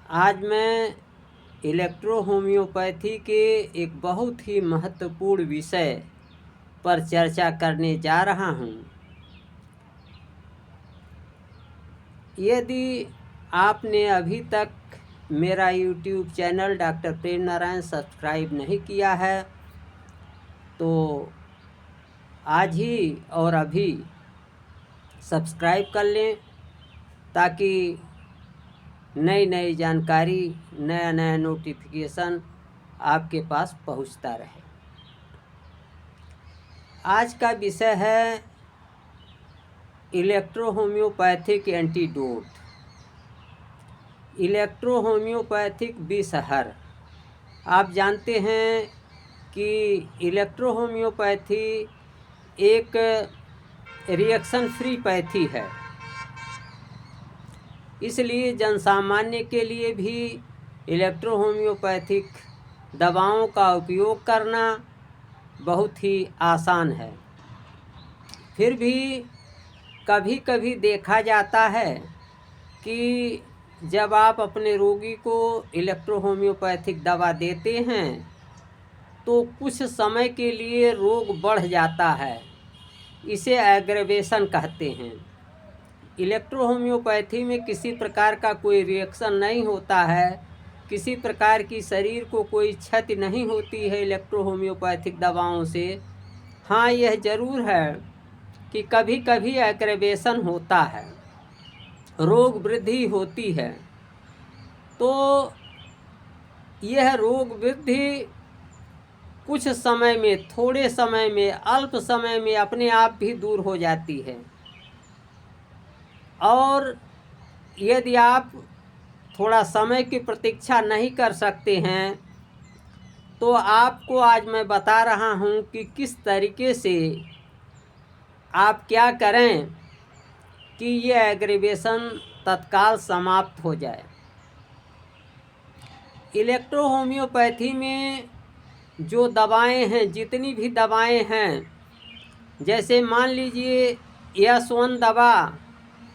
आज मैं electro homeopathy के एक बहुत ही महत्वपूर्ण विषय पर चर्चा करने जा रहा हूँ। यदि आपने अभी तक मेरा YouTube चैनल डॉक्टर प्रेम नारायण सब्सक्राइब नहीं किया है तो आज ही और अभी सब्सक्राइब कर लें ताकि नई नई जानकारी, नया नया नोटिफिकेशन आपके पास पहुंचता रहे। आज का विषय है electro homeopathic antidote, electro homeopathic विषहर। आप जानते हैं कि इलेक्ट्रो होम्योपैथी एक रिएक्शन फ्री पैथी है, इसलिए जनसामान्य के लिए भी इलेक्ट्रो होम्योपैथिक दवाओं का उपयोग करना बहुत ही आसान है। फिर भी कभी कभी देखा जाता है कि जब आप अपने रोगी को इलेक्ट्रो होम्योपैथिक दवा देते हैं तो कुछ समय के लिए रोग बढ़ जाता है। इसे एग्रेवेशन कहते हैं। इलेक्ट्रो होम्योपैथी में किसी प्रकार का कोई रिएक्शन नहीं होता है, किसी प्रकार की शरीर को कोई क्षति नहीं होती है इलेक्ट्रो होम्योपैथिक दवाओं से। हाँ, यह ज़रूर है कि कभी कभी एग्रेवेशन होता है, रोग वृद्धि होती है। तो यह रोग वृद्धि कुछ समय में, थोड़े समय में, अल्प समय में अपने आप भी दूर हो जाती है। और यदि आप थोड़ा समय की प्रतीक्षा नहीं कर सकते हैं तो आपको आज मैं बता रहा हूं कि किस तरीके से आप क्या करें कि ये एग्रीवेशन तत्काल समाप्त हो जाए। इलेक्ट्रो होम्योपैथी में जो दवाएं हैं, जितनी भी दवाएं हैं, जैसे मान लीजिए यस1 दवा,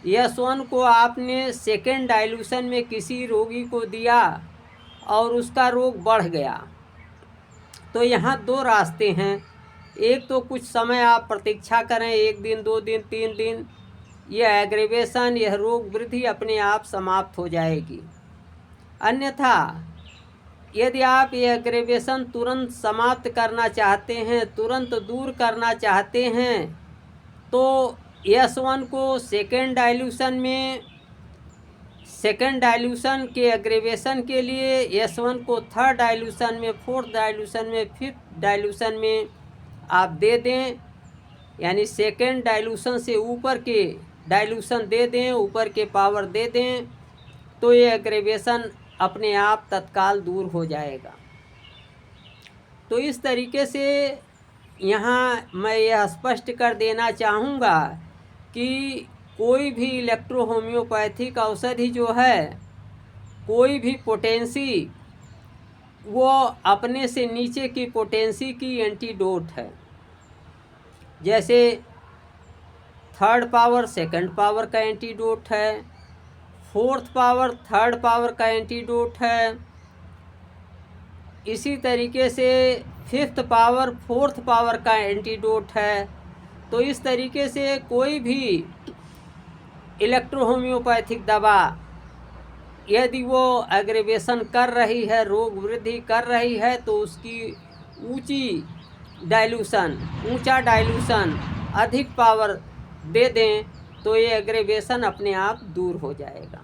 यस1 को आपने सेकेंड डाइल्यूशन में किसी रोगी को दिया और उसका रोग बढ़ गया, तो यहाँ दो रास्ते हैं। एक तो कुछ समय आप प्रतीक्षा करें, 1 दिन, 2 दिन, 3 दिन, यह एग्रीवेशन, यह रोग वृद्धि अपने आप समाप्त हो जाएगी। अन्यथा यदि आप यह एग्रीवेशन तुरंत समाप्त करना चाहते हैं, तुरंत दूर करना चाहते हैं, तो यस1 को सेकेंड डाइल्यूशन के एग्रीवेशन के लिए यस1 को थर्ड डाइल्यूशन में, फोर्थ डाइल्यूशन में, फिफ्थ डाइल्यूशन में आप दे दें। यानी सेकेंड डाइल्यूशन से ऊपर के डाइल्यूशन दे दें, ऊपर के पावर दे दें, तो ये एग्रीवेशन अपने आप तत्काल दूर हो जाएगा। तो इस तरीके से यहाँ मैं यह स्पष्ट कर देना चाहूँगा कि कोई भी इलेक्ट्रो होम्योपैथिक औषधि जो है, कोई भी पोटेंसी, वो अपने से नीचे की पोटेंसी की एंटीडोट है। जैसे थर्ड पावर सेकंड पावर का एंटीडोट है, फोर्थ पावर थर्ड पावर का एंटीडोट है, इसी तरीके से फिफ्थ पावर फोर्थ पावर का एंटीडोट है। तो इस तरीके से कोई भी इलेक्ट्रो होम्योपैथिक दवा यदि वो एग्रीवेशन कर रही है, रोग वृद्धि कर रही है, तो उसकी ऊंचा डाइल्यूशन, अधिक पावर दे दें तो ये एग्रीवेशन अपने आप दूर हो जाएगा।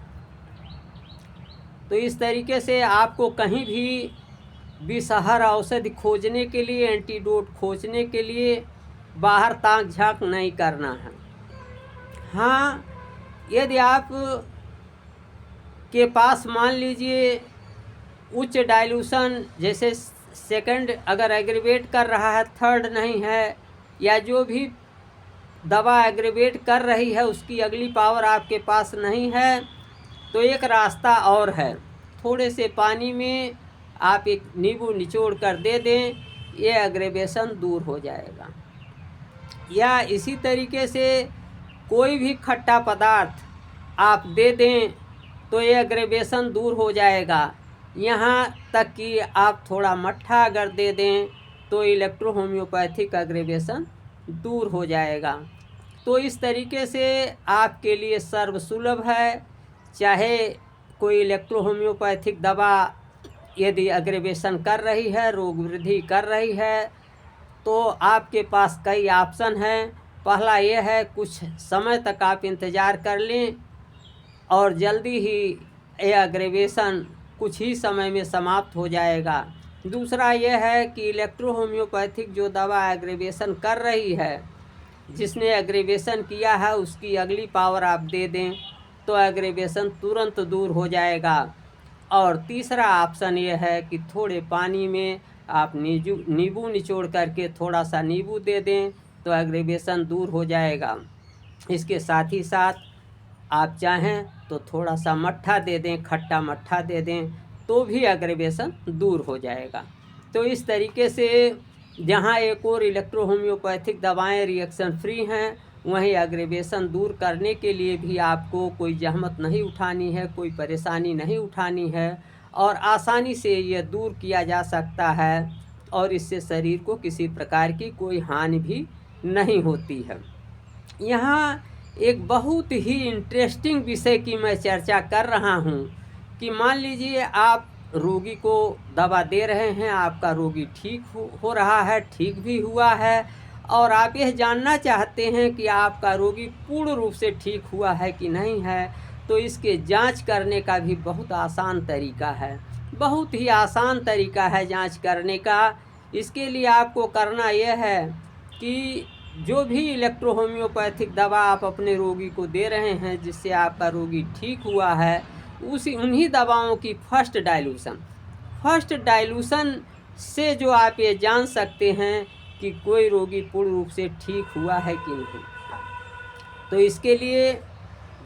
तो इस तरीके से आपको कहीं भी विषहर औषधि खोजने के लिए, एंटीडोट खोजने के लिए बाहर ताक झांक नहीं करना है। हाँ, यदि आप के पास मान लीजिए उच्च डाइल्यूशन, जैसे सेकंड अगर एग्रीवेट कर रहा है, थर्ड नहीं है, या जो भी दवा एग्रीवेट कर रही है उसकी अगली पावर आपके पास नहीं है, तो एक रास्ता और है। थोड़े से पानी में आप एक नींबू निचोड़ कर दे दें, ये एग्रीवेशन दूर हो जाएगा। या इसी तरीके से कोई भी खट्टा पदार्थ आप दे दें तो ये एग्रेवेशन दूर हो जाएगा। यहाँ तक कि आप थोड़ा मट्ठा अगर दे दें तो इलेक्ट्रो होम्योपैथिक एग्रेवेशन दूर हो जाएगा। तो इस तरीके से आपके लिए सर्वसुलभ है। चाहे कोई इलेक्ट्रो होम्योपैथिक दवा यदि एग्रेवेशन कर रही है, रोग वृद्धि कर रही है, तो आपके पास कई ऑप्शन हैं। पहला ये है, कुछ समय तक आप इंतज़ार कर लें और जल्दी ही ये एग्रेवेशन कुछ ही समय में समाप्त हो जाएगा। दूसरा यह है कि इलेक्ट्रो होम्योपैथिक जो दवा एग्रेवेशन कर रही है, जिसने एग्रेवेशन किया है उसकी अगली पावर आप दे दें तो एग्रेवेशन तुरंत दूर हो जाएगा। और तीसरा ऑप्शन ये है कि थोड़े पानी में आप नींबू निचोड़ करके थोड़ा सा नींबू दे दें तो एग्रेवेशन दूर हो जाएगा। इसके साथ ही साथ आप चाहें तो थोड़ा सा मट्ठा दे दें, खट्टा मट्ठा दे दें तो भी एग्रेवेशन दूर हो जाएगा। तो इस तरीके से जहाँ एक और इलेक्ट्रो होम्योपैथिक दवाएं रिएक्शन फ्री हैं, वहीं एग्रेवेशन दूर करने के लिए भी आपको कोई जहमत नहीं उठानी है, कोई परेशानी नहीं उठानी है और आसानी से ये दूर किया जा सकता है और इससे शरीर को किसी प्रकार की कोई हानि भी नहीं होती है। यहाँ एक बहुत ही इंटरेस्टिंग विषय की मैं चर्चा कर रहा हूँ कि मान लीजिए आप रोगी को दवा दे रहे हैं, आपका रोगी ठीक हो रहा है, ठीक भी हुआ है और आप यह जानना चाहते हैं कि आपका रोगी पूर्ण रूप से ठीक हुआ है कि नहीं है। तो इसके जांच करने का भी बहुत आसान तरीका है, बहुत ही आसान तरीका है जांच करने का। इसके लिए आपको करना यह है कि जो भी इलेक्ट्रो होम्योपैथिक दवा आप अपने रोगी को दे रहे हैं, जिससे आपका रोगी ठीक हुआ है, उन्हीं दवाओं की फर्स्ट डाइल्यूशन से जो आप ये जान सकते हैं कि कोई रोगी पूर्ण रूप से ठीक हुआ है कि नहीं। तो इसके लिए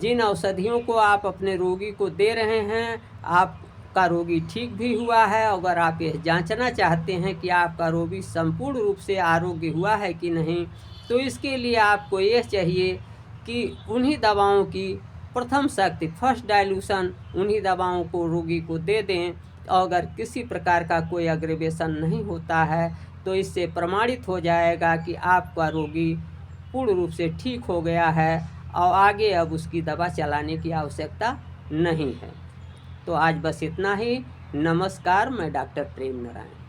जिन औषधियों को आप अपने रोगी को दे रहे हैं, आपका रोगी ठीक भी हुआ है, अगर आप ये जांचना चाहते हैं कि आपका रोगी संपूर्ण रूप से आरोग्य हुआ है कि नहीं, तो इसके लिए आपको यह चाहिए कि उन्हीं दवाओं की प्रथम शक्ति फर्स्ट डाइल्यूशन उन्हीं दवाओं को रोगी को दे दें। और अगर किसी प्रकार का कोई एग्रेवेशन नहीं होता है तो इससे प्रमाणित हो जाएगा कि आपका रोगी पूर्ण रूप से ठीक हो गया है और आगे अब उसकी दवा चलाने की आवश्यकता नहीं है। तो आज बस इतना ही। नमस्कार, मैं डॉक्टर प्रेम नारायण।